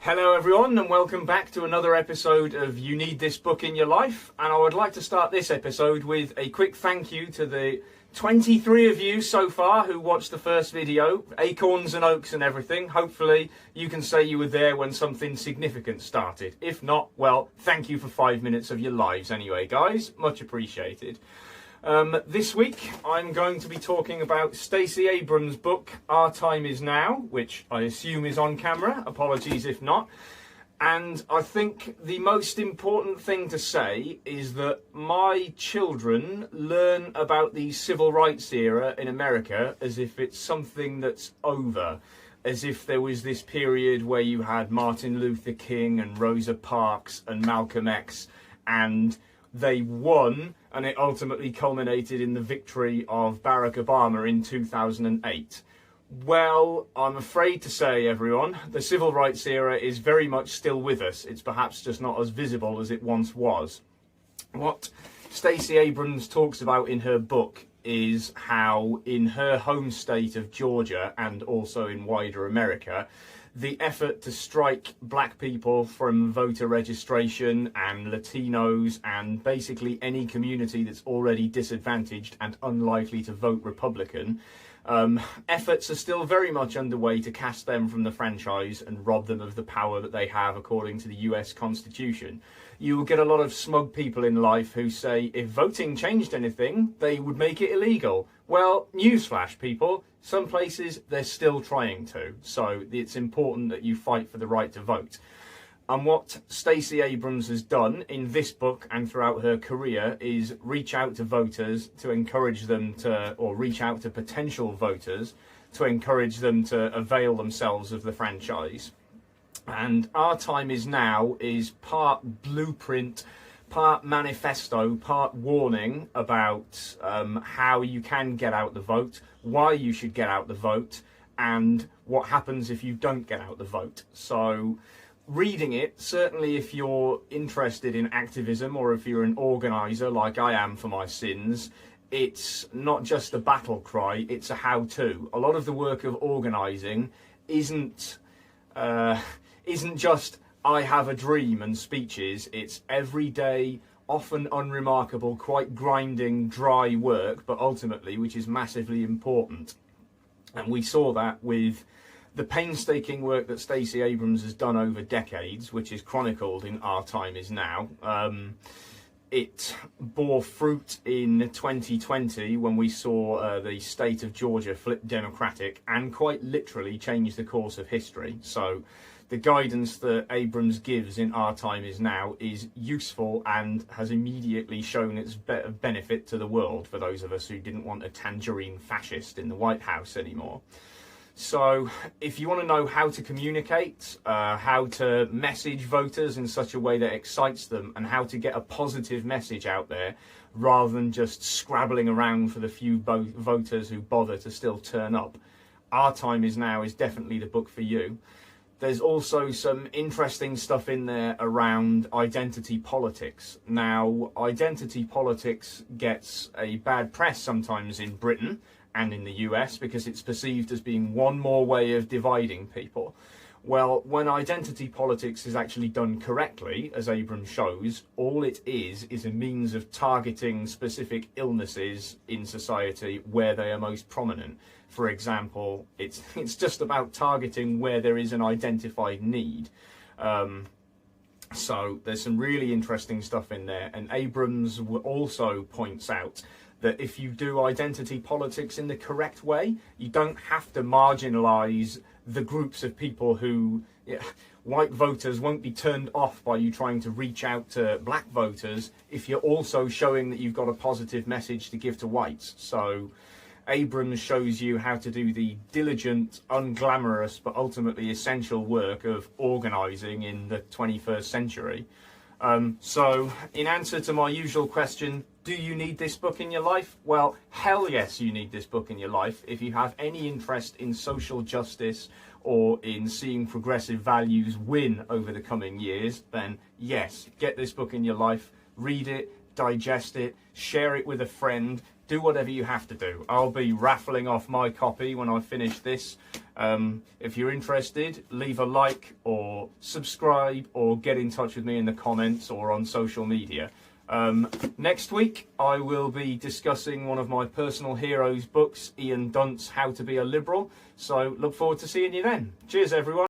Hello everyone and welcome back to another episode of You Need This Book in Your Life, and I would like to start this episode with a quick thank you to the 23 of you so far who watched the first video, acorns and oaks and everything. Hopefully you can say you were there when something significant started. If not, well, thank you for 5 minutes of your lives anyway, guys. Much appreciated. This week I'm going to be talking about Stacey Abrams' book, Our Time Is Now, which I assume is on camera. Apologies if not. And I think the most important thing to say is that my children learn about the civil rights era in America as if it's something that's over. As if there was this period where you had Martin Luther King and Rosa Parks and Malcolm X, and they won, and it ultimately culminated in the victory of Barack Obama in 2008. Well, I'm afraid to say, everyone, the civil rights era is very much still with us. It's perhaps just not as visible as it once was. What Stacey Abrams talks about in her book is how in her home state of Georgia and also in wider America, the effort to strike black people from voter registration and Latinos and basically any community that's already disadvantaged and unlikely to vote Republican, efforts are still very much underway to cast them from the franchise and rob them of the power that they have according to the US Constitution. You will get a lot of smug people in life who say if voting changed anything, they would make it illegal. Well, newsflash, people, some places they're still trying to, so it's important that you fight for the right to vote. And what Stacey Abrams has done in this book and throughout her career is reach out to voters to encourage them to, or reach out to potential voters to encourage them to avail themselves of the franchise. And Our Time Is Now is part blueprint, part manifesto, part warning about how you can get out the vote, why you should get out the vote, and what happens if you don't get out the vote. So reading it, certainly if you're interested in activism or if you're an organiser like I am for my sins, it's not just a battle cry, it's a how-to. A lot of the work of organising isn't just I have a dream and speeches. It's everyday, often unremarkable, quite grinding, dry work, but ultimately which is massively important. And we saw that with the painstaking work that Stacey Abrams has done over decades, which is chronicled in Our Time Is Now. It bore fruit in 2020 when we saw the state of Georgia flip Democratic and quite literally change the course of history. So the guidance that Abrams gives in Our Time Is Now is useful and has immediately shown its benefit to the world for those of us who didn't want a tangerine fascist in the White House anymore. So if you want to know how to communicate, how to message voters in such a way that excites them, and how to get a positive message out there rather than just scrabbling around for the few voters who bother to still turn up, Our Time Is Now is definitely the book for you. There's also some interesting stuff in there around identity politics. Now, identity politics gets a bad press sometimes in Britain and in the US because it's perceived as being one more way of dividing people. Well, when identity politics is actually done correctly, as Abrams shows, all it is a means of targeting specific illnesses in society where they are most prominent. For example, it's just about targeting where there is an identified need. So there's some really interesting stuff in there. And Abrams also points out that if you do identity politics in the correct way, you don't have to marginalise the groups of people who, white voters won't be turned off by you trying to reach out to black voters if you're also showing that you've got a positive message to give to whites. So Abrams shows you how to do the diligent, unglamorous, but ultimately essential work of organising in the 21st century. So in answer to my usual question, do you need this book in your life? Well, hell yes, you need this book in your life. If you have any interest in social justice or in seeing progressive values win over the coming years, then yes, get this book in your life, read it, digest it, share it with a friend, do whatever you have to do. I'll be raffling off my copy when I finish this, If you're interested, leave a like or subscribe or get in touch with me in the comments or on social media. Next week, I will be discussing one of my personal heroes' books, Ian Dunt's How to Be a Liberal. So look forward to seeing you then. Cheers, everyone.